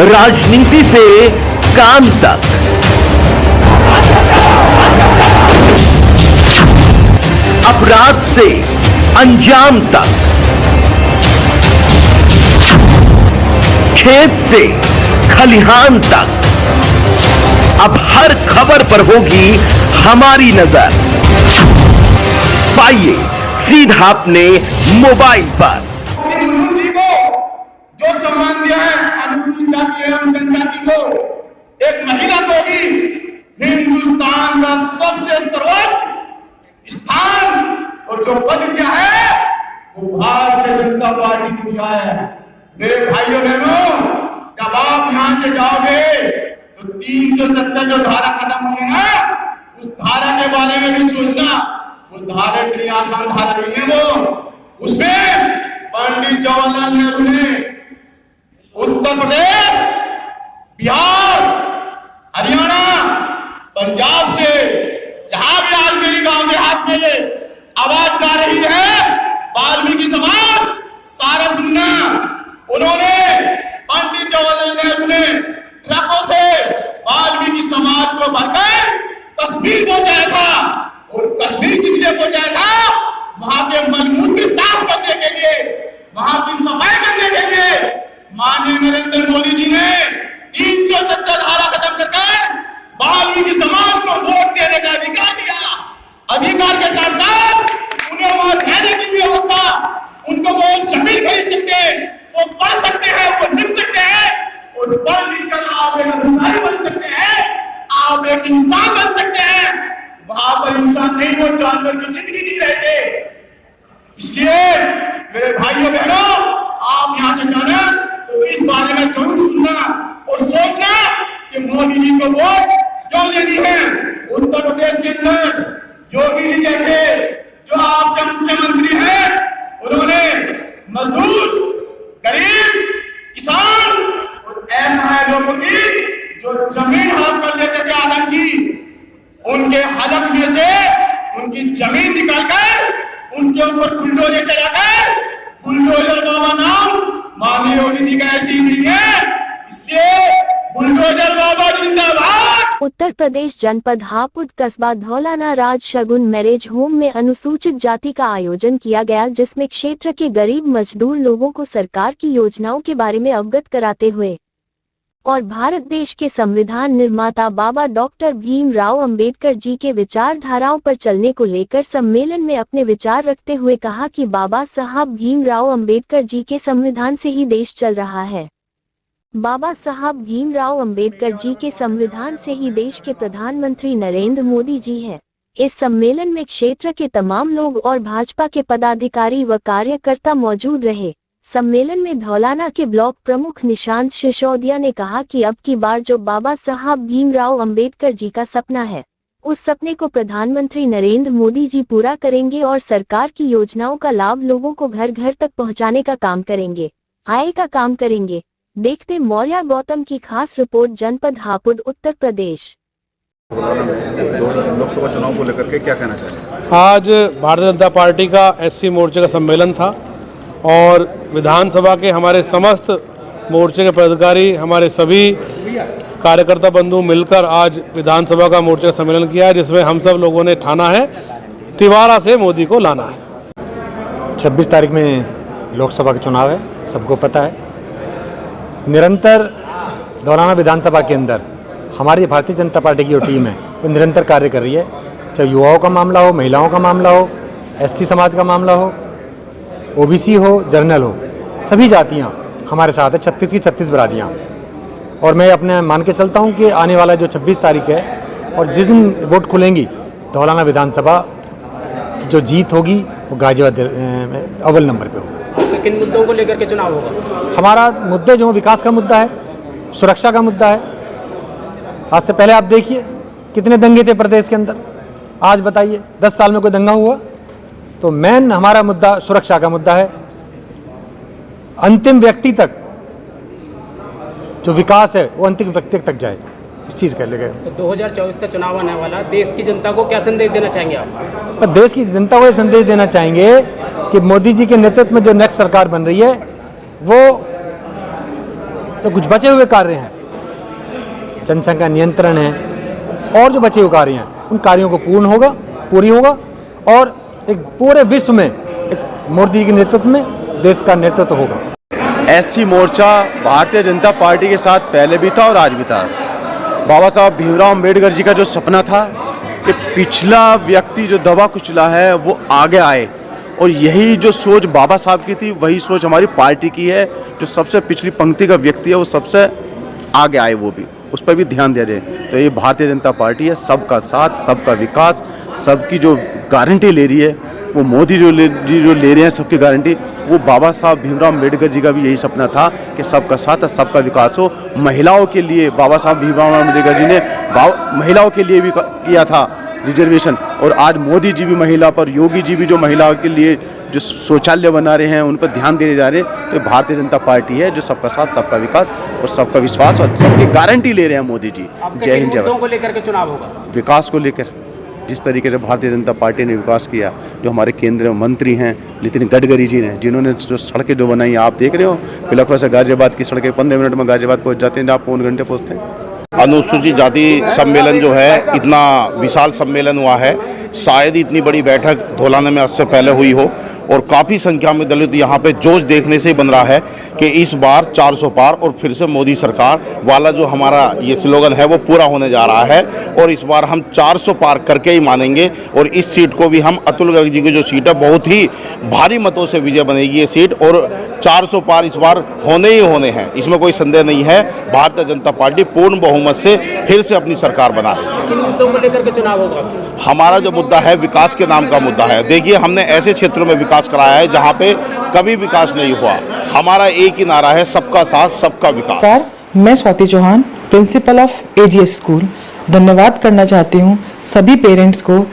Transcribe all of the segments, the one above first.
राजनीति से काम तक, अपराध से अंजाम तक, खेत से खलिहान तक, अब हर खबर पर होगी हमारी नजर। पाइए सीधा अपने मोबाइल पर। जो सम्मान दिया है अनुसूचित जाति एवं जनजाति को, एक महिला को भी हिंदुस्तान का सबसे सर्वोच्च स्थान और जो पद दिया है वो भारतीय जनता पार्टी ने दिया है। मेरे भाइयों बहनों, जब आप यहां से जाओगे तो 370 जो धारा खत्म होगी ना, उस धारा के बारे में भी सोचना। वो धारा इतनी आसान धारा नहीं है। वो उसमें पंडित जवाहरलाल नेहरू ने उत्तर प्रदेश, बिहार, हरियाणा, पंजाब से जहां भी आज मेरी गांव देहात में ये आवाज जा रही है, वाल्मीकि समाज सारा सुनना। उन्होंने पंडित जवाहरलाल नेहरू ने ट्रकों से वाल्मीकि समाज को भरकर कश्मीर पहुंचाया था। और कश्मीर किस लिए पहुंचाया था? वहां के मलमूत्र साफ करने के लिए, वहां की सफाई करने के लिए। माननीय नरेंद्र मोदी जी ने 370 धारा खत्म करके वाल्मीकि समाज को वोट देने का अधिकार दिया। अधिकार के साथ साथ उन्हें वहां रहने की व्यवस्था, उनको वो जमीन खरीद सकते हैं, वो पढ़ सकते हैं, वो लिख सकते हैं, और पढ़ लिख कर आप एक अधिकारी बन सकते हैं, आप एक इंसान बन सकते हैं। वहां पर इंसान नहीं, वो जानवर की जिंदगी जी रहे थे। इसलिए मेरे भाइयों बहनों, आप यहां से जाना तो इस बारे में जरूर सुनना और सोचना कि मोदी जी को वोट क्यों देनी है। उत्तर प्रदेश के अंदर योगी जी जैसे जो आपके मुख्यमंत्री हैं, उन्होंने मजदूर, गरीब, किसान और ऐसा है लोगों की जो जमीन हाथ कर लेते थे आदम जी, उनके हलक में से उनकी जमीन निकालकर उनके ऊपर बुलडोजर चलाकर, बुलडोजर बाबा नाम माननीय योगी जी का ऐसी नहीं है, इसलिए बुलडोजर बाबा जिंदाबाद। उत्तर प्रदेश जनपद हापुड़ कस्बा धौलाना राज शगुन मैरिज होम में अनुसूचित जाति का आयोजन किया गया, जिसमें क्षेत्र के गरीब मजदूर लोगों को सरकार की योजनाओं के बारे में अवगत कराते हुए और भारत देश के संविधान निर्माता बाबा डॉक्टर भीमराव अंबेडकर जी के विचारधाराओं पर चलने को लेकर सम्मेलन में अपने विचार रखते हुए कहा कि बाबा साहब भीमराव अंबेडकर जी के संविधान से ही देश चल रहा है। बाबा साहब भीमराव अंबेडकर जी के संविधान से ही देश के प्रधानमंत्री नरेंद्र मोदी जी हैं। इस सम्मेलन में क्षेत्र के तमाम लोग और भाजपा के पदाधिकारी व कार्यकर्ता मौजूद रहे। सम्मेलन में धौलाना के ब्लॉक प्रमुख निशांत सिसोदिया ने कहा कि अब की बार जो बाबा साहब भीमराव अंबेडकर जी का सपना है, उस सपने को प्रधानमंत्री नरेंद्र मोदी जी पूरा करेंगे और सरकार की योजनाओं का लाभ लोगों को घर घर तक पहुंचाने का काम करेंगे, आय का काम करेंगे। देखते मौर्य गौतम की खास रिपोर्ट, जनपद हापुड़, उत्तर प्रदेश। लोकसभा चुनाव को लेकर के क्या कहना चाहिए? आज भारतीय जनता पार्टी का एससी मोर्चे का सम्मेलन था और विधानसभा के हमारे समस्त मोर्चे के पदाधिकारी, हमारे सभी कार्यकर्ता बंधु मिलकर आज विधानसभा का मोर्चे का सम्मेलन किया है, जिसमें हम सब लोगों ने ठाना है तिवारा से मोदी को लाना है। 26 तारीख में लोकसभा का चुनाव है, सबको पता है। निरंतर धौलाना विधानसभा के अंदर हमारी भारतीय जनता पार्टी की जो टीम है वो निरंतर कार्य कर रही है, चाहे युवाओं का मामला हो, महिलाओं का मामला हो, एसटी समाज का मामला हो, ओबीसी हो, जर्नल हो, सभी जातियां हमारे साथ है, 36 की 36 बरादियां। और मैं अपने मान के चलता हूं कि आने वाला जो 26 तारीख है और जिस दिन वोट खुलेंगी, धौलाना विधानसभा की जो जीत होगी वो गाजियाबाद अव्वल नंबर पे होगी। तो किन मुद्दों को लेकर के चुनाव होगा? हमारा मुद्दे जो विकास का मुद्दा है, सुरक्षा का मुद्दा है। आज से पहले आप देखिए कितने दंगे थे प्रदेश के अंदर, आज बताइए 10 साल में कोई दंगा हुआ? तो मेन हमारा मुद्दा सुरक्षा का मुद्दा है। अंतिम व्यक्ति तक जो विकास है वो अंतिम व्यक्ति तक जाए, इस चीज़ के लिए। तो 2024 का चुनाव आने वाला, देश की जनता को क्या संदेश देना चाहेंगे आप? पर देश की जनता को ये संदेश देना चाहेंगे कि मोदी जी के नेतृत्व में जो नेक्स्ट सरकार बन रही है वो तो कुछ बचे हुए कार्य हैं, जनसंख्या नियंत्रण है और जो बचे हुए कार्य हैं उन कार्यों को पूरी होगा और एक पूरे विश्व में एक मोदी के नेतृत्व में देश का नेतृत्व होगा। एससी मोर्चा भारतीय जनता पार्टी के साथ पहले भी था और आज भी था। बाबा साहब भीमराव अम्बेडकर जी का जो सपना था कि पिछला व्यक्ति जो दबा कुचला है वो आगे आए, और यही जो सोच बाबा साहब की थी वही सोच हमारी पार्टी की है। जो सबसे पिछली पंक्ति का व्यक्ति है वो सबसे आगे आए, वो भी उस पर भी ध्यान दिया जाए। तो ये भारतीय जनता पार्टी है, सबका साथ, सबका विकास, सबकी जो गारंटी ले रही है वो मोदी जो ले रहे हैं सबकी गारंटी, वो बाबा साहब भीमराव अम्बेडकर जी का भी यही सपना था कि सबका साथ सबका विकास हो। महिलाओं के लिए बाबा साहब भीमराव अम्बेडकर जी ने महिलाओं के लिए भी किया था रिजर्वेशन, और आज मोदी जी भी महिला पर, योगी जी भी जो महिलाओं के लिए जो शौचालय बना रहे हैं उन पर ध्यान देने जा रहे हैं। तो भारतीय जनता पार्टी है जो सबका साथ सबका विकास और सबका विश्वास और सबकी गारंटी ले रहे हैं मोदी जी। जय हिंद, जय भारत। को लेकर के चुनाव होगा, विकास को लेकर जिस तरीके से भारतीय जनता पार्टी ने विकास किया, जो हमारे केंद्रीय मंत्री हैं नितिन गडकरी जी ने, जिन्होंने जो सड़कें जो बनाई आप देख रहे हो, बिलखवा से गाजियाबाद की सड़कें 15 मिनट में गाजियाबाद पहुंच जाते हैं, जहाँ पौन घंटे पहुंचते हैं। अनुसूचित जाति सम्मेलन जो है इतना विशाल सम्मेलन हुआ है, शायद इतनी बड़ी बैठक धौलाना में आज से पहले हुई हो, और काफ़ी संख्या में दलित यहाँ पे जोश देखने से ही बन रहा है कि इस बार 400 पार और फिर से मोदी सरकार वाला जो हमारा ये स्लोगन है वो पूरा होने जा रहा है। और इस बार हम 400 पार करके ही मानेंगे, और इस सीट को भी हम अतुल गर्ग जी की जो सीट है बहुत ही भारी मतों से विजय बनेगी ये सीट, और 400 पार इस बार होने ही होने हैं, इसमें कोई संदेह नहीं है। भारतीय जनता पार्टी पूर्ण बहुमत से फिर से अपनी सरकार बना रही है। किन मुद्दों को लेकर के चुनाव होगा? हमारा जो मुद्दा है विकास के नाम का मुद्दा है। देखिए, हमने ऐसे क्षेत्रों में विकास कराया है जहां पे कभी विकास नहीं हुआ। हमारा एक ही नारा है, सबका साथ सबका विकास। मैं Swati Chauhan, principal of AGS school, धन्यवाद करना चाहती हूँ सभी पेरेंट्स को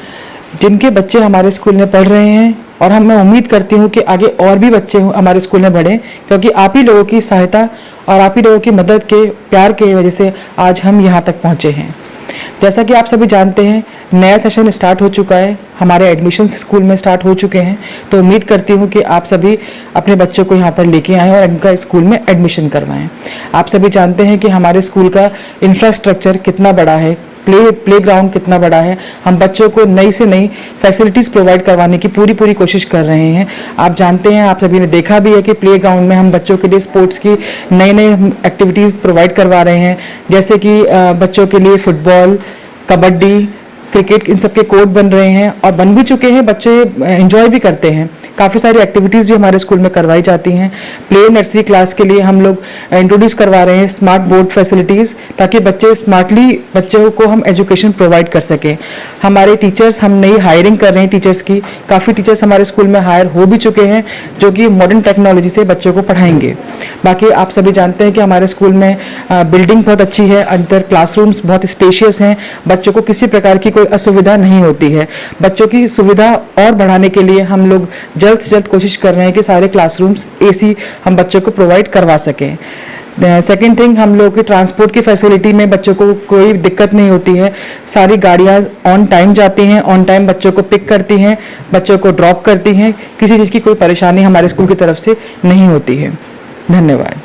जिनके बच्चे हमारे स्कूल में पढ़ रहे हैं, और मैं उम्मीद करती हूँ कि आगे और भी बच्चे हमारे स्कूल में बढ़ें, क्योंकि आप ही लोगों की सहायता और आप ही लोगों की मदद के प्यार के वजह से आज हम यहाँ तक पहुँचे हैं। जैसा कि आप सभी जानते हैं, नया सेशन स्टार्ट हो चुका है, हमारे एडमिशन्स स्कूल में स्टार्ट हो चुके हैं। तो उम्मीद करती हूँ कि आप सभी अपने बच्चों को यहाँ पर लेके आएँ और इनका स्कूल में एडमिशन करवाएं। आप सभी जानते हैं कि हमारे स्कूल का इंफ्रास्ट्रक्चर कितना बड़ा है, प्लेग्राउंड कितना बड़ा है। हम बच्चों को नई से नई फैसिलिटीज़ प्रोवाइड करवाने की पूरी कोशिश कर रहे हैं। आप जानते हैं, आप सभी ने देखा भी है कि प्लेग्राउंड में हम बच्चों के लिए स्पोर्ट्स की नई एक्टिविटीज़ प्रोवाइड करवा रहे हैं, जैसे कि बच्चों के लिए फुटबॉल, कबड्डी, क्रिकेट, इन सब के कोर्ट बन रहे हैं और बन भी चुके हैं। बच्चे एंजॉय भी करते हैं। काफ़ी सारी एक्टिविटीज़ भी हमारे स्कूल में करवाई जाती हैं। प्ले नर्सरी क्लास के लिए हम लोग इंट्रोड्यूस करवा रहे हैं स्मार्ट बोर्ड फैसिलिटीज़, ताकि बच्चों को हम एजुकेशन प्रोवाइड कर सकें। हमारे टीचर्स, हम नई हायरिंग कर रहे हैं टीचर्स की। काफ़ी टीचर्स हमारे स्कूल में हायर हो भी चुके हैं जो कि मॉडर्न टेक्नोलॉजी से बच्चों को पढ़ाएंगे। बाकी आप सभी जानते हैं कि हमारे स्कूल में बिल्डिंग बहुत अच्छी है, अंदर क्लासरूम्स बहुत स्पेशियस हैं, बच्चों को किसी प्रकार की कोई असुविधा नहीं होती है। बच्चों की सुविधा और बढ़ाने के लिए हम लोग जल्द से जल्द कोशिश कर रहे हैं कि सारे क्लासरूम्स एसी हम बच्चों को प्रोवाइड करवा सकें। सेकेंड थिंग, हम लोग की ट्रांसपोर्ट की फैसिलिटी में बच्चों को कोई दिक्कत नहीं होती है। सारी गाड़ियाँ ऑन टाइम जाती हैं, ऑन टाइम बच्चों को पिक करती हैं, बच्चों को ड्रॉप करती हैं। किसी चीज़ की कोई परेशानी हमारे स्कूल की तरफ से नहीं होती है। धन्यवाद।